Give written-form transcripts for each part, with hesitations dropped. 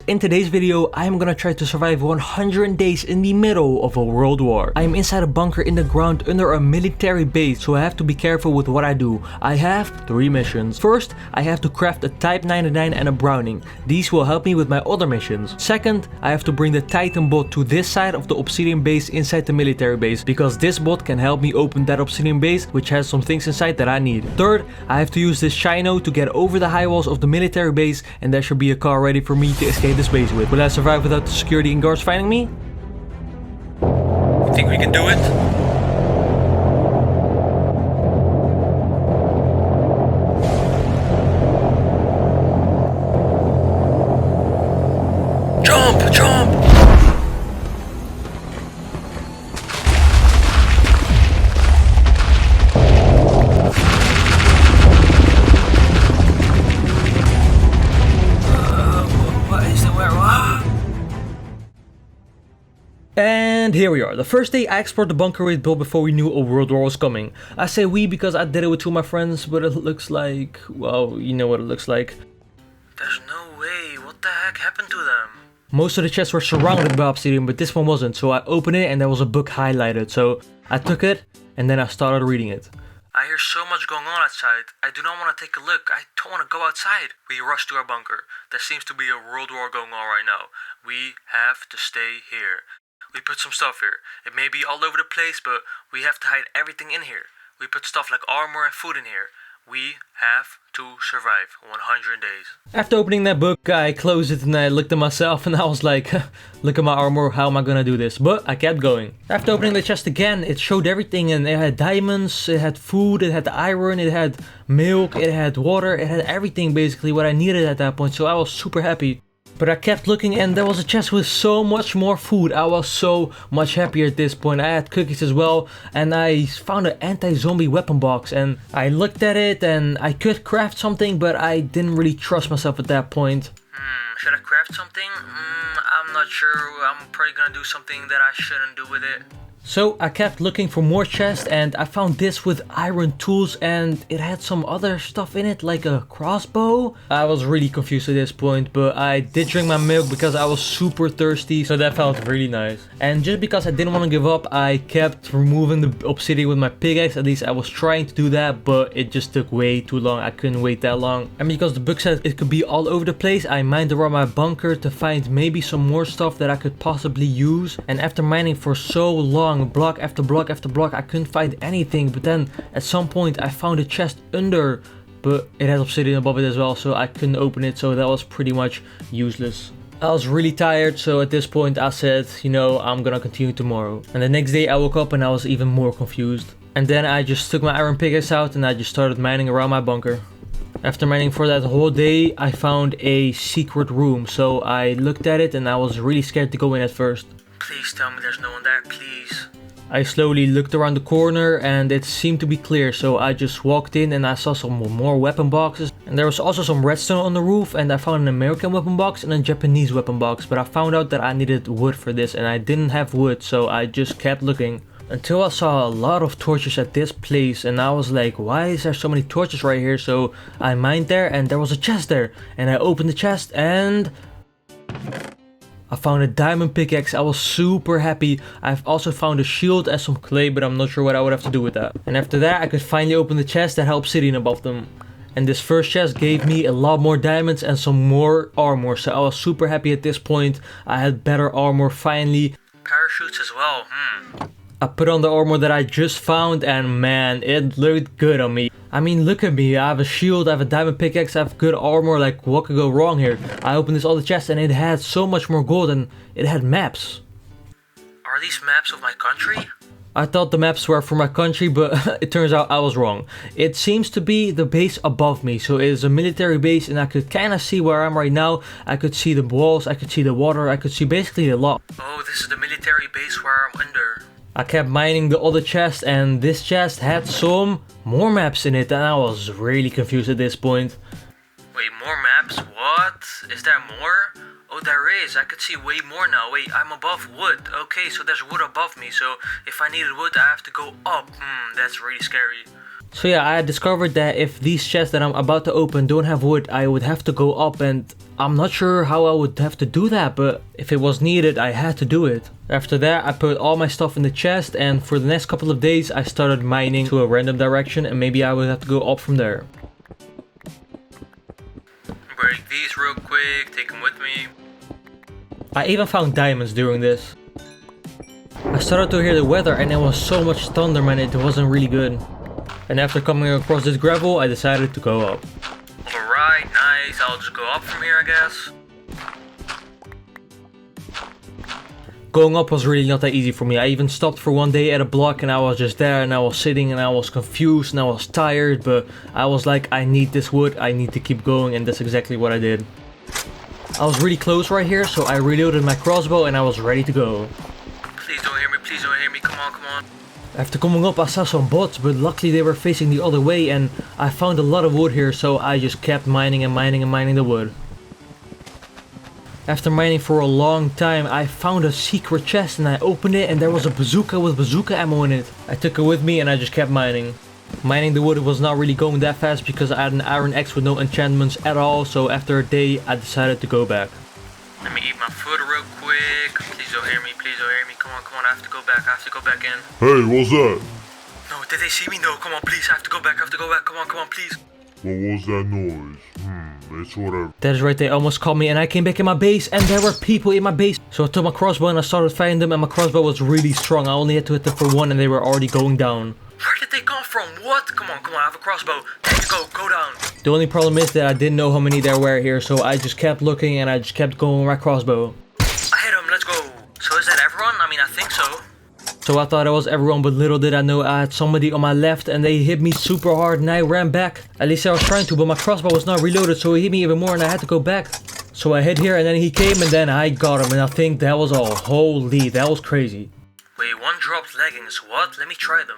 in today's video, I am gonna try to survive 100 days in the middle of a world war. I am inside a bunker in the ground under a military base, so I have to be careful with what I do. I have 3 missions. First, I have to craft a Type 99 and a Browning. These will help me with my other missions. Second, I have to bring the Titan bot to this side of the obsidian base inside the military base, because this bot can help me open that obsidian base, which has some things inside that I need. Third, I have to use this Shino to get over the high walls of the military base, and there should be a car ready for me to escape this base with. Will I survive without the security and guards finding me? You think we can do it? Jump! Jump! And here we are. The first day I explored the bunker we built before we knew a world war was coming. I say we because I did it with 2 of my friends, but it looks like, well, you know what it looks like. There's no way. What the heck happened to them? Most of the chests were surrounded by obsidian, but this one wasn't. So I opened it and there was a book highlighted. So I took it and then I started reading it. I hear so much going on outside. I do not want to take a look. I don't want to go outside. We rushed to our bunker. There seems to be a world war going on right now. We have to stay here. We put some stuff here. It may be all over the place, but we have to hide everything in here. We put stuff like armor and food in here. We have to survive 100 days. After opening that book, I closed it and I looked at myself and I was like, look at my armor, how am I gonna do this? But I kept going. After opening the chest again, it showed everything, and it had diamonds, it had food, it had iron, it had milk, it had water, it had everything basically what I needed at that point, so I was super happy. But I kept looking and there was a chest with so much more food. I was so much happier at this point. I had cookies as well, and I found an anti-zombie weapon box, and I looked at it and I could craft something, but I didn't really trust myself at that point. Should I craft something? I'm not sure. I'm probably gonna do something that I shouldn't do with it. So I kept looking for more chests and I found this with iron tools, and it had some other stuff in it like a crossbow. I was really confused at this point, but I did drink my milk because I was super thirsty, so that felt really nice. And just because I didn't want to give up, I kept removing the obsidian with my pickaxe. At least I was trying to do that, but it just took way too long. I couldn't wait that long. And because the book said it could be all over the place, I mined around my bunker to find maybe some more stuff that I could possibly use. And after mining for so long, block after block after block, I couldn't find anything. But then at some point I found a chest under, but it has obsidian above it as well, so I couldn't open it, so that was pretty much useless. I was really tired, so at this point I said, you know, I'm gonna continue tomorrow. And the next day I woke up and I was even more confused. And then I just took my iron pickaxe out and I just started mining around my bunker. After mining for that whole day, I found a secret room, so I looked at it and I was really scared to go in at first. Please tell me there's no one there, please. I slowly looked around the corner and it seemed to be clear, so I just walked in and I saw some more weapon boxes. And there was also some redstone on the roof, and I found an American weapon box and a Japanese weapon box, but I found out that I needed wood for this and I didn't have wood, so I just kept looking. Until I saw a lot of torches at this place and I was like, why is there so many torches right here? So I mined there and there was a chest there, and I opened the chest and I found a diamond pickaxe. I was super happy. I've also found a shield and some clay, but I'm not sure what I would have to do with that. And after that I could finally open the chest that had obsidian above them. And this first chest gave me a lot more diamonds and some more armor, so I was super happy at this point. I had better armor finally. Parachutes as well. I put on the armor that I just found and man, it looked good on me. I mean, look at me, I have a shield, I have a diamond pickaxe, I have good armor, like what could go wrong here? I opened this other chest and it had so much more gold and it had maps. Are these maps of my country? I thought the maps were for my country, but it turns out I was wrong. It seems to be the base above me, so it is a military base and I could kind of see where I am right now. I could see the walls, I could see the water, I could see basically a lot. Oh, this is the military base where I'm under. I kept mining the other chest and this chest had some more maps in it and I was really confused at this point. Wait, more maps? What? Is there more? Oh, there is. I could see way more now. Wait, I'm above wood. Okay, so there's wood above me, so if I needed wood I have to go up. That's really scary. So yeah, I discovered that if these chests that I'm about to open don't have wood, I would have to go up, and I'm not sure how I would have to do that, but if it was needed, I had to do it. After that, I put all my stuff in the chest, and for the next couple of days, I started mining to a random direction, and maybe I would have to go up from there. Break these real quick, take them with me. I even found diamonds during this. I started to hear the weather, and there was so much thunder, man, it wasn't really good. And after coming across this gravel, I decided to go up. Alright, nice. I'll just go up from here, I guess. Going up was really not that easy for me. I even stopped for one day at a block and I was just there and I was sitting and I was confused and I was tired, but I was like, I need this wood, I need to keep going, and that's exactly what I did. I was really close right here, so I reloaded my crossbow and I was ready to go. Please don't hear me, come on. After coming up, I saw some bots, but luckily they were facing the other way and I found a lot of wood here, so I just kept mining the wood. After mining for a long time, I found a secret chest and I opened it and there was a bazooka with bazooka ammo in it. I took it with me and I just kept mining. Mining the wood was not really going that fast because I had an iron axe with no enchantments at all, so after a day I decided to go back. Let me eat my food real quick. Please don't hear me, come on, I have to go back in. Hey, what's that? No, did they see me? No, come on, please, I have to go back, come on, please. What was that noise? It's whatever. That is right, they almost caught me and I came back in my base and there were people in my base. So I took my crossbow and I started fighting them, and my crossbow was really strong. I only had to hit them for one and they were already going down. Where did they come from? What? Come on, I have a crossbow. There you go down. The only problem is that I didn't know how many there were here, so I just kept looking and I just kept going with my crossbow. I hit him, let's go. So is that everyone? I mean, I think so. So I thought it was everyone, but little did I know I had somebody on my left and they hit me super hard and I ran back. At least I was trying to, but my crossbow was not reloaded, so he hit me even more and I had to go back. So I hid here and then he came and then I got him, and I think that was all. Holy, that was crazy. Wait, one dropped leggings, what? Let me try them.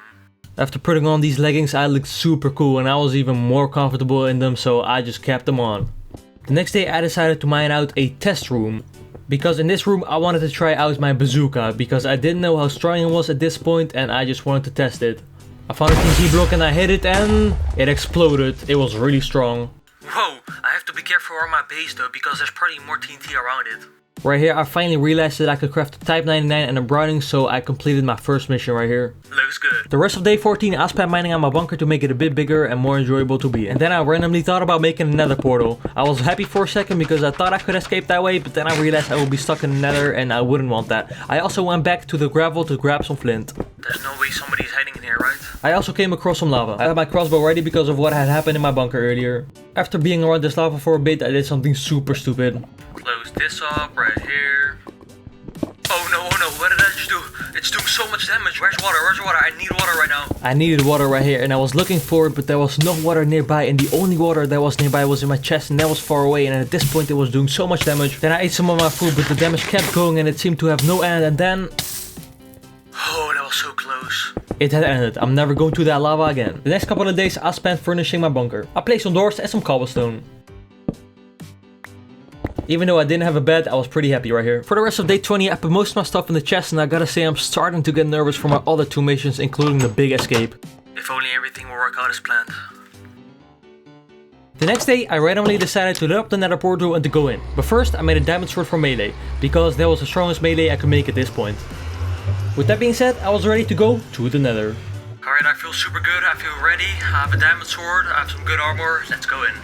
After putting on these leggings, I looked super cool and I was even more comfortable in them, so I just kept them on. The next day I decided to mine out a test room. Because in this room I wanted to try out my bazooka, because I didn't know how strong it was at this point and I just wanted to test it. I found a TNT block and I hit it and it exploded. It was really strong. Whoa, I have to be careful around my base though, because there's probably more TNT around it. Right here I finally realized that I could craft a Type 99 and a Browning, so I completed my first mission right here. Looks good. The rest of day 14 I spent mining on my bunker to make it a bit bigger and more enjoyable to be in. And then I randomly thought about making another portal. I was happy for a second because I thought I could escape that way, but then I realized I would be stuck in the nether and I wouldn't want that. I also went back to the gravel to grab some flint. There's no way somebody's hiding in here, right? I also came across some lava. I had my crossbow ready because of what had happened in my bunker earlier. After being around this lava for a bit, I did something super stupid. Close this up right here. Oh no, what did I just do? It's doing so much damage. Where's water? I need water right now. I needed water right here and I was looking for it, but there was no water nearby, and the only water that was nearby was in my chest and that was far away, and at this point it was doing so much damage. Then I ate some of my food, but the damage kept going and it seemed to have no end, and then... Oh, that was so close. It had ended. I'm never going to that lava again. The next couple of days I spent furnishing my bunker. I placed some doors and some cobblestone. Even though I didn't have a bed, I was pretty happy right here. For the rest of day 20, I put most of my stuff in the chest, and I gotta say I'm starting to get nervous for my other two missions, including the big escape. If only everything will work out as planned. The next day, I randomly decided to load up the nether portal and to go in. But first, I made a diamond sword for melee, because that was the strongest melee I could make at this point. With that being said, I was ready to go to the nether. Alright, I feel super good, I feel ready. I have a diamond sword, I have some good armor, let's go in.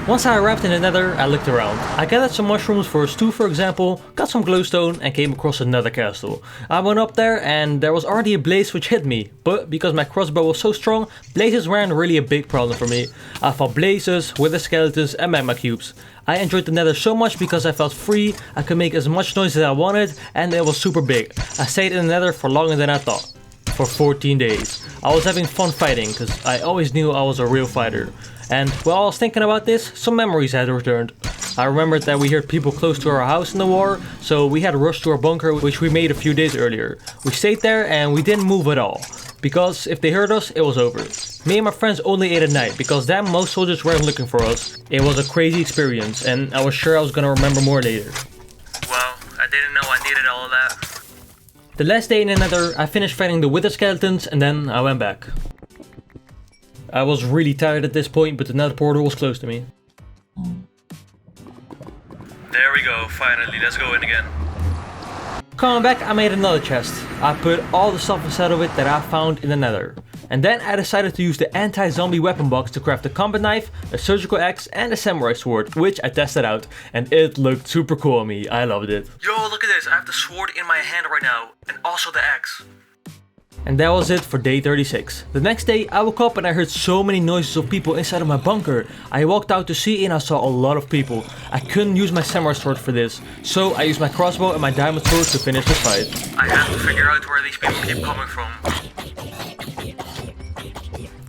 Once I arrived in the nether, I looked around. I gathered some mushrooms for a stew, for example, got some glowstone and came across another castle. I went up there and there was already a blaze which hit me, but because my crossbow was so strong, blazes weren't really a big problem for me. I fought blazes, wither skeletons and magma cubes. I enjoyed the nether so much because I felt free, I could make as much noise as I wanted, and it was super big. I stayed in the nether for longer than I thought. For 14 days. I was having fun fighting, because I always knew I was a real fighter. And while I was thinking about this, some memories had returned. I remembered that we heard people close to our house in the war, so we had rushed to our bunker, which we made a few days earlier. We stayed there and we didn't move at all, because if they heard us, it was over. Me and my friends only ate at night, because then most soldiers weren't looking for us. It was a crazy experience, and I was sure I was gonna remember more later. Well, I didn't know I needed all of that. The last day in the Nether, I finished fighting the Wither skeletons and then I went back. I was really tired at this point, but the Nether portal was close to me. There we go, finally, let's go in again. Coming back, I made another chest. I put all the stuff inside of it that I found in the Nether. And then I decided to use the anti-zombie weapon box to craft a combat knife, a surgical axe and a samurai sword, which I tested out and it looked super cool on me. I loved it. Yo, look at this, I have the sword in my hand right now, and also the axe. And that was it for day 36. The next day I woke up and I heard so many noises of people inside of my bunker. I walked out to see and I saw a lot of people. I couldn't use my samurai sword for this, so I used my crossbow and my diamond sword to finish the fight. I have to figure out where these people keep coming from.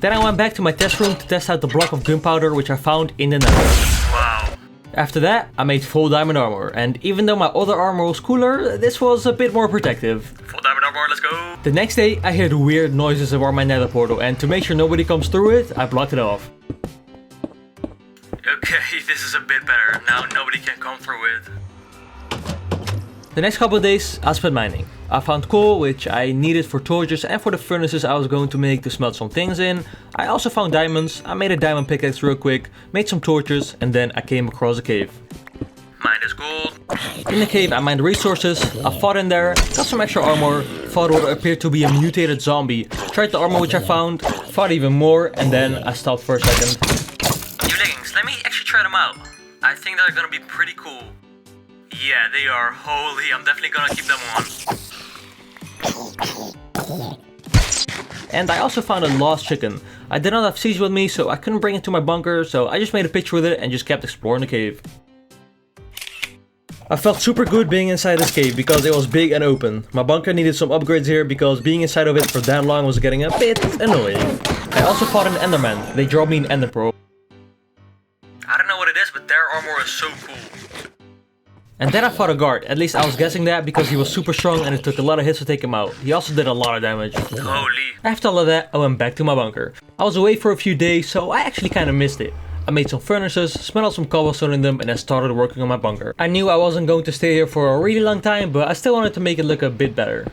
Then I went back to my test room to test out the block of gunpowder which I found in the Nether. Wow. After that, I made full diamond armor, and even though my other armor was cooler, this was a bit more protective. Full diamond armor, let's go. The next day, I heard weird noises around my Nether portal, and to make sure nobody comes through it, I blocked it off. Okay, this is a bit better. Now nobody can come through it. The next couple of days, I spent mining. I found coal, which I needed for torches and for the furnaces I was going to make to smelt some things in. I also found diamonds, I made a diamond pickaxe real quick, made some torches, and then I came across a cave. Mine is gold. In the cave I mined resources, I fought in there, got some extra armor, fought what appeared to be a mutated zombie, tried the armor which I found, fought even more, and then I stopped for a second. New leggings, let me actually try them out. I think they're gonna be pretty cool. Yeah, they are. Holy, I'm definitely gonna keep them on. And I also found a lost chicken. I did not have seeds with me, so I couldn't bring it to my bunker, so I just made a picture with it and just kept exploring the cave. I felt super good being inside this cave because it was big and open. My bunker needed some upgrades here because being inside of it for that long was getting a bit annoying. I also fought an enderman. They dropped me an ender pearl. I don't know what it is, but their armor is so cool. And then I fought a guard, at least I was guessing that because he was super strong and it took a lot of hits to take him out. He also did a lot of damage. Holy. After all of that, I went back to my bunker. I was away for a few days, so I actually kinda missed it. I made some furnaces, smelted some cobblestone in them and then started working on my bunker. I knew I wasn't going to stay here for a really long time, but I still wanted to make it look a bit better.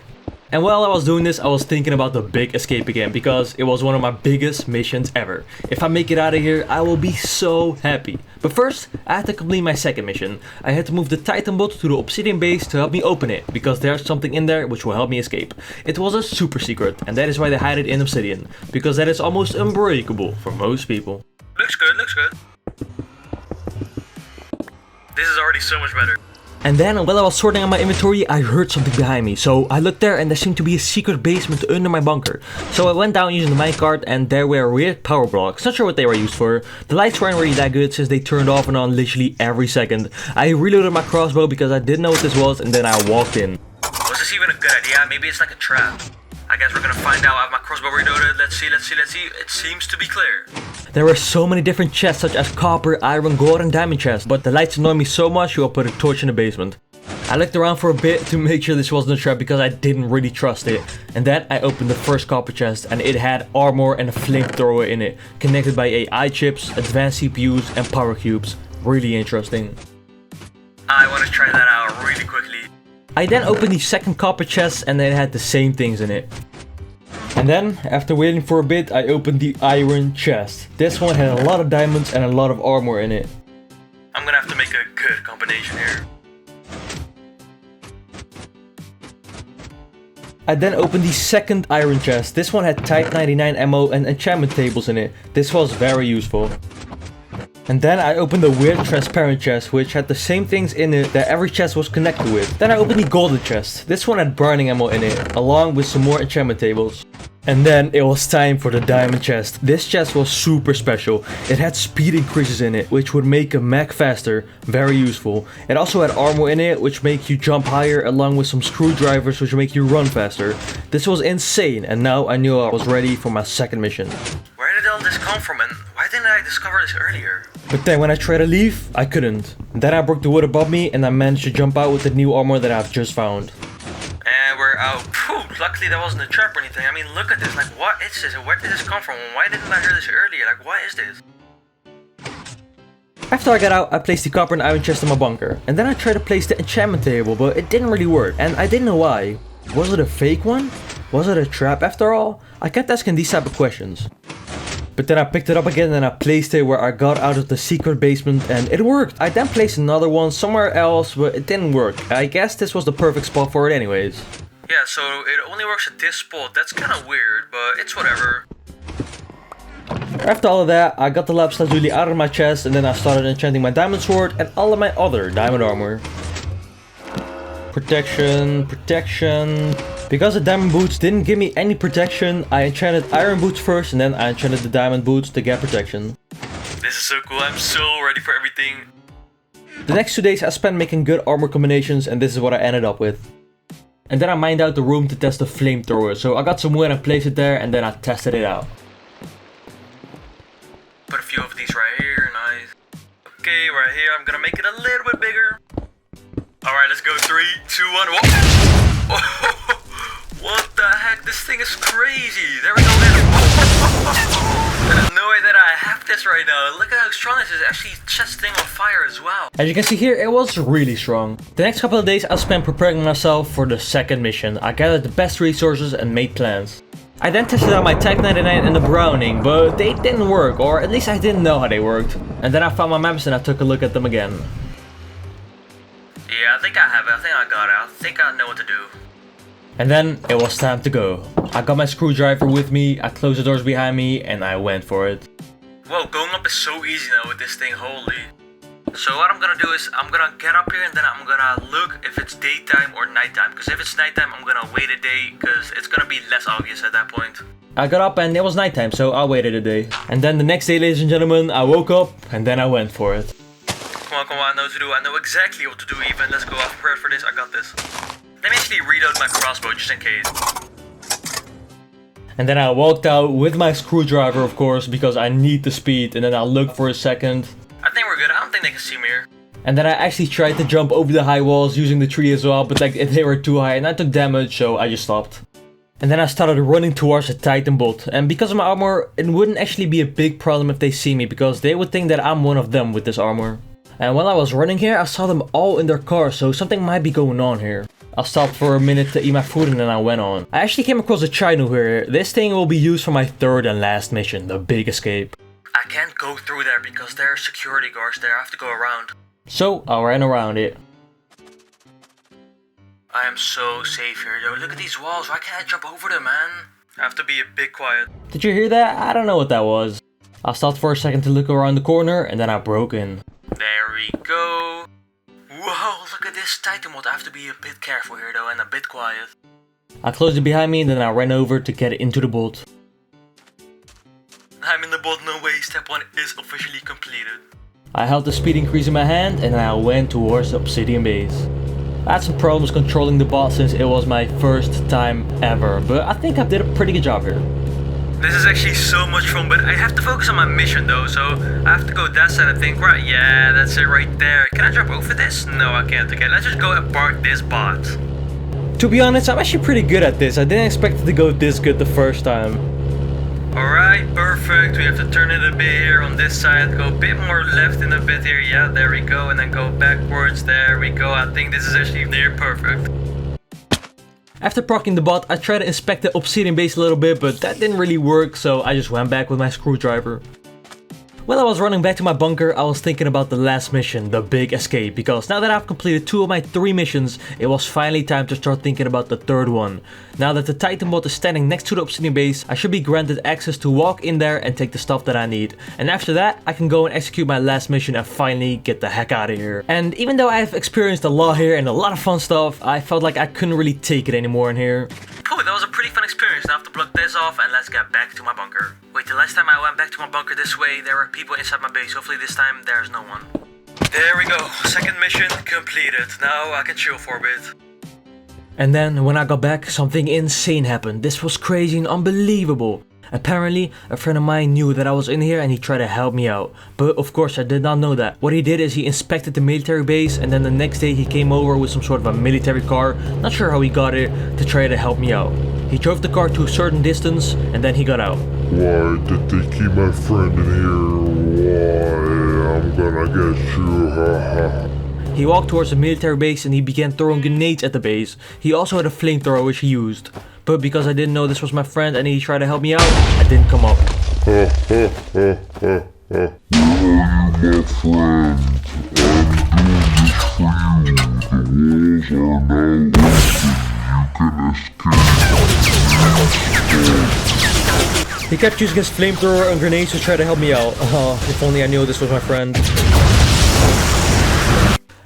And while I was doing this, I was thinking about the big escape again because it was one of my biggest missions ever. If I make it out of here, I will be so happy. But first, I had to complete my second mission. I had to move the Titan bot to the obsidian base to help me open it, because there's something in there which will help me escape. It was a super secret, and that is why they hide it in obsidian, because that is almost unbreakable for most people. Looks good, looks good. This is already so much better. And then, while I was sorting out my inventory, I heard something behind me. So I looked there and there seemed to be a secret basement under my bunker. So I went down using the minecart and there were weird power blocks. Not sure what they were used for. The lights weren't really that good since they turned off and on literally every second. I reloaded my crossbow because I didn't know what this was and then I walked in. Was this even a good idea? Maybe it's like a trap. I guess we're gonna find out. I have my crossbow reloaded. Let's see. It seems to be clear. There were so many different chests such as copper, iron, gold and diamond chests, but the lights annoyed me so much so I put a torch in the basement. I looked around for a bit to make sure this wasn't a trap because I didn't really trust it. And then I opened the first copper chest and it had armor and a flamethrower in it, connected by AI chips, advanced CPUs and power cubes. Really interesting. I want to try that out really quickly. I then opened the second copper chest and it had the same things in it. And then, after waiting for a bit, I opened the iron chest. This one had a lot of diamonds and a lot of armor in it. I'm gonna have to make a good combination here. I then opened the second iron chest. This one had Type 99 ammo and enchantment tables in it. This was very useful. And then I opened the weird transparent chest, which had the same things in it that every chest was connected with. Then I opened the golden chest. This one had burning ammo in it, along with some more enchantment tables. And then it was time for the diamond chest. This chest was super special. It had speed increases in it, which would make a mech faster. Very useful. It also had armor in it, which make you jump higher, along with some screwdrivers, which make you run faster. This was insane, and now I knew I was ready for my second mission. Where did all this come from and why didn't I discover this earlier? But then when I tried to leave, I couldn't. Then I broke the wood above me and I managed to jump out with the new armor that I've just found. And we're out. Phew, luckily that wasn't a trap or anything. I mean, look at this. Like, what is this? Where did this come from? Why didn't I hear this earlier? Like, what is this? After I got out, I placed the copper and iron chest in my bunker. And then I tried to place the enchantment table, but it didn't really work. And I didn't know why. Was it a fake one? Was it a trap after all? I kept asking these type of questions. But then I picked it up again and I placed it where I got out of the secret basement and it worked. I then placed another one somewhere else, but it didn't work. I guess this was the perfect spot for it anyways. Yeah, so it only works at this spot. That's kind of weird, but it's whatever. After all of that, I got the lapis lazuli out of my chest and then I started enchanting my diamond sword and all of my other diamond armor. Protection, protection. Because the diamond boots didn't give me any protection, I enchanted iron boots first and then I enchanted the diamond boots to get protection. This is so cool, I'm so ready for everything. The next 2 days I spent making good armor combinations and this is what I ended up with. And then I mined out the room to test the flamethrower, so I got some wood and placed it there and then I tested it out. Put a few of these right here, nice. Okay, right here, I'm gonna make it a little bit bigger. Alright, let's go, 3, 2, 1, whoa! What the heck, this thing is crazy! There we go, There's no way that I have this right now. Look at how strong this is, it actually sets thing on fire as well. As you can see here, it was really strong. The next couple of days I spent preparing myself for the second mission. I gathered the best resources and made plans. I then tested out my Tech 99 and the Browning, but they didn't work, or at least I didn't know how they worked. And then I found my maps and I took a look at them again. Yeah, I think I have it. I think I got it. I think I know what to do. And then it was time to go. I got my screwdriver with me, I closed the doors behind me, and I went for it. Whoa, going up is so easy now with this thing, holy. So what I'm gonna do is, I'm gonna get up here and then I'm gonna look if it's daytime or nighttime. Because if it's nighttime, I'm gonna wait a day, because it's gonna be less obvious at that point. I got up and it was nighttime, so I waited a day. And then the next day, ladies and gentlemen, I woke up and then I went for it. Come on, I know what to do. I know exactly what to do even. Let's go, I'm prepared for this, I got this. Let me actually reload my crossbow just in case. And then I walked out with my screwdriver, of course, because I need the speed. And then I looked for a second. I think we're good, I don't think they can see me here. And then I actually tried to jump over the high walls using the tree as well, but like they were too high and I took damage, so I just stopped. And then I started running towards the Titan bot. And because of my armor, it wouldn't actually be a big problem if they see me, because they would think that I'm one of them with this armor. And while I was running here, I saw them all in their cars, so something might be going on here. I stopped for a minute to eat my food and then I went on. I actually came across a Chino here. This thing will be used for my third and last mission, the big escape. I can't go through there because there are security guards there, I have to go around. So I ran around it. I am so safe here, yo. Look at these walls, why can't I jump over them, man? I have to be a bit quiet. Did you hear that? I don't know what that was. I stopped for a second to look around the corner and then I broke in. There we go. Whoa, look at this Titan mod. I have to be a bit careful here though and a bit quiet. I closed it behind me and then I ran over to get into the bot. I'm in the bot, no way. Step 1 is officially completed. I held the speed increase in my hand and I went towards the obsidian base. I had some problems controlling the bot since it was my first time ever, but I think I did a pretty good job here. This is actually so much fun, but I have to focus on my mission though, so I have to go that side and think, right, yeah, that's it right there. Can I jump over this? No, I can't. Okay, let's just go and park this bot. To be honest, I'm actually pretty good at this. I didn't expect it to go this good the first time. Alright, perfect. We have to turn it a bit here on this side. Go a bit more left in a bit here. Yeah, there we go. And then go backwards. There we go. I think this is actually near perfect. After parking the bot, I tried to inspect the obsidian base a little bit, but that didn't really work, so I just went back with my screwdriver. While I was running back to my bunker, I was thinking about the last mission, the big escape, because now that I've completed 2 of my 3 missions, it was finally time to start thinking about the third one. Now that the Titan bot is standing next to the obsidian base, I should be granted access to walk in there and take the stuff that I need. And after that, I can go and execute my last mission and finally get the heck out of here. And even though I've experienced a lot here and a lot of fun stuff, I felt like I couldn't really take it anymore in here. Cool, that was a pretty fun experience. Now I have to block this off and let's get back to my bunker. Wait, the last time I went back to my bunker this way, there were people inside my base. Hopefully this time there's no one. There we go, second mission completed. Now I can chill for a bit. And then when I got back, something insane happened. This was crazy and unbelievable. Apparently, a friend of mine knew that I was in here and he tried to help me out. But of course I did not know that. What he did is he inspected the military base and then the next day he came over with some sort of a military car, not sure how he got it, to try to help me out. He drove the car to a certain distance and then he got out. Why did they keep my friend in here? Why? I'm gonna get you, haha. He walked towards the military base and he began throwing grenades at the base. He also had a flamethrower which he used. But because I didn't know this was my friend and he tried to help me out, I didn't come up. He kept using his flamethrower and grenades to try to help me out. If only I knew this was my friend.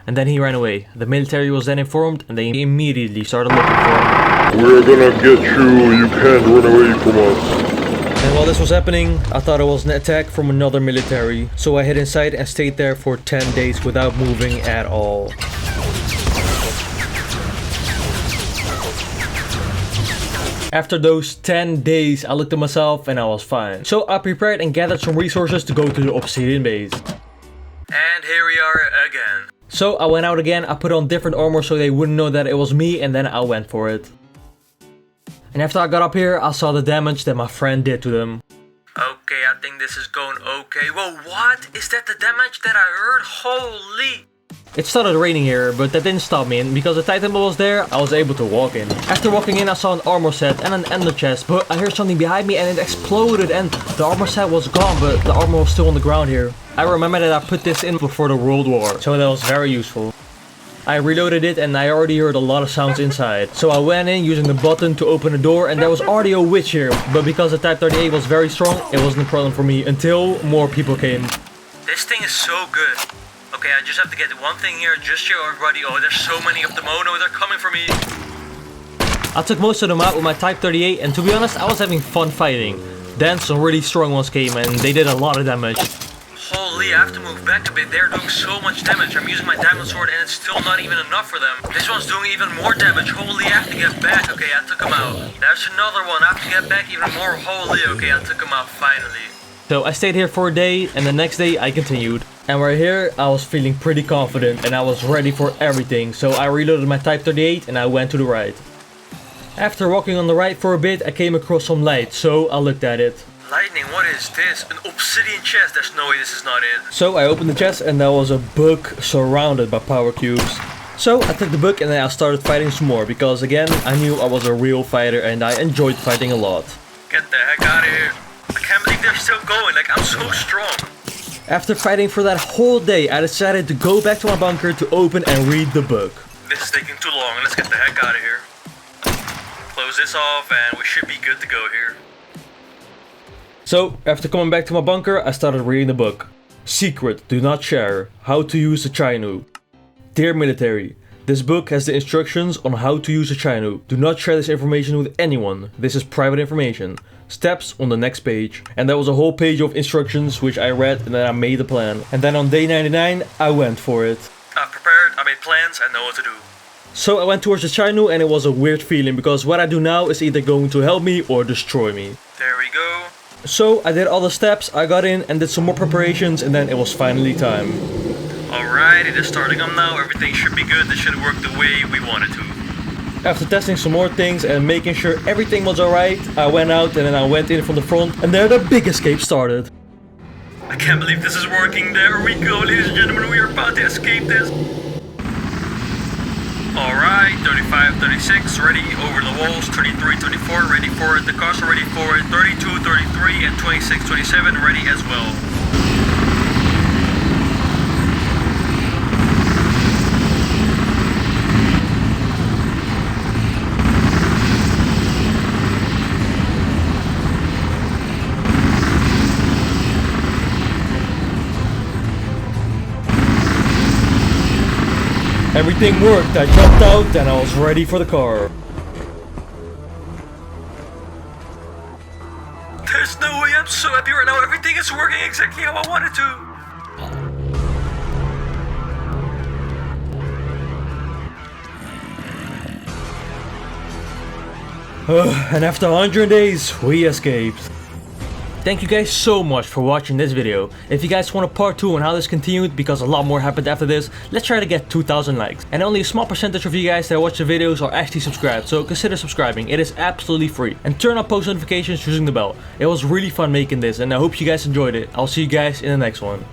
And then he ran away. The military was then informed and they immediately started looking for him. We're gonna get you, you can't run away from us. And while this was happening, I thought it was an attack from another military. So I hid inside and stayed there for 10 days without moving at all. After those 10 days, I looked at myself and I was fine. So I prepared and gathered some resources to go to the obsidian base. And here we are again. So I went out again, I put on different armor so they wouldn't know that it was me, and then I went for it. And after I got up here, I saw the damage that my friend did to them. Okay, I think this is going okay. Whoa, what? Is that the damage that I heard? Holy! It started raining here, but that didn't stop me, and because the Titan Ball was there, I was able to walk in. After walking in, I saw an armor set and an ender chest, but I heard something behind me and it exploded and the armor set was gone, but the armor was still on the ground here. I remember that I put this in before the World War, so that was very useful. I reloaded it and I already heard a lot of sounds inside. So I went in using the button to open the door and there was already a witch here, but because the Type 38 was very strong, it wasn't a problem for me until more people came. This thing is so good. Okay, I just have to get one thing here, just show everybody. Oh, there's so many of them. Oh no, they're coming for me. I took most of them out with my Type 38 and to be honest, I was having fun fighting. Then some really strong ones came and they did a lot of damage. Holy, I have to move back a bit. They're doing so much damage. I'm using my diamond sword and it's still not even enough for them. This one's doing even more damage. Holy, I have to get back. Okay, I took him out. There's another one. I have to get back even more. Holy, okay, I took him out finally. So I stayed here for a day and the next day I continued. And right here, I was feeling pretty confident and I was ready for everything. So I reloaded my Type 38 and I went to the right. After walking on the right for a bit, I came across some light, so I looked at it. Lightning, what is this? An obsidian chest? There's no way this is not it. So I opened the chest and there was a book surrounded by power cubes. So I took the book and then I started fighting some more because again, I knew I was a real fighter and I enjoyed fighting a lot. Get the heck out of here. I can't believe they're still going, like I'm so strong. After fighting for that whole day, I decided to go back to my bunker to open and read the book. This is taking too long, let's get the heck out of here. Close this off and we should be good to go here. So, after coming back to my bunker, I started reading the book. Secret, do not share, how to use a Chinu. Dear military, this book has the instructions on how to use a Chinu. Do not share this information with anyone, this is private information. Steps on the next page. And there was a whole page of instructions which I read and then I made a plan. And then on day 99, I went for it. I've prepared, I made plans, I know what to do. So I went towards the Chinu and it was a weird feeling because what I do now is either going to help me or destroy me. There we go. So I did all the steps, I got in and did some more preparations and then it was finally time. Alright, it is starting up now, everything should be good, this should work the way we want it to. After testing some more things and making sure everything was alright, I went out and then I went in from the front and there the big escape started. I can't believe this is working, there we go ladies and gentlemen, we are about to escape this. Alright, 35, 36, ready over the walls, 33, 24, ready for it, the cars are ready for it, 32, 33 and 26, 27, ready as well. Everything worked, I jumped out and I was ready for the car. There's no way, I'm so happy right now, everything is working exactly how I want it to. And after 100 days, we escaped. Thank you guys so much for watching this video. If you guys want a part 2 on how this continued, because a lot more happened after this, let's try to get 2,000 likes. And only a small percentage of you guys that watch the videos are actually subscribed, so consider subscribing, it is absolutely free. And turn on post notifications using the bell. It was really fun making this and I hope you guys enjoyed it. I'll see you guys in the next one.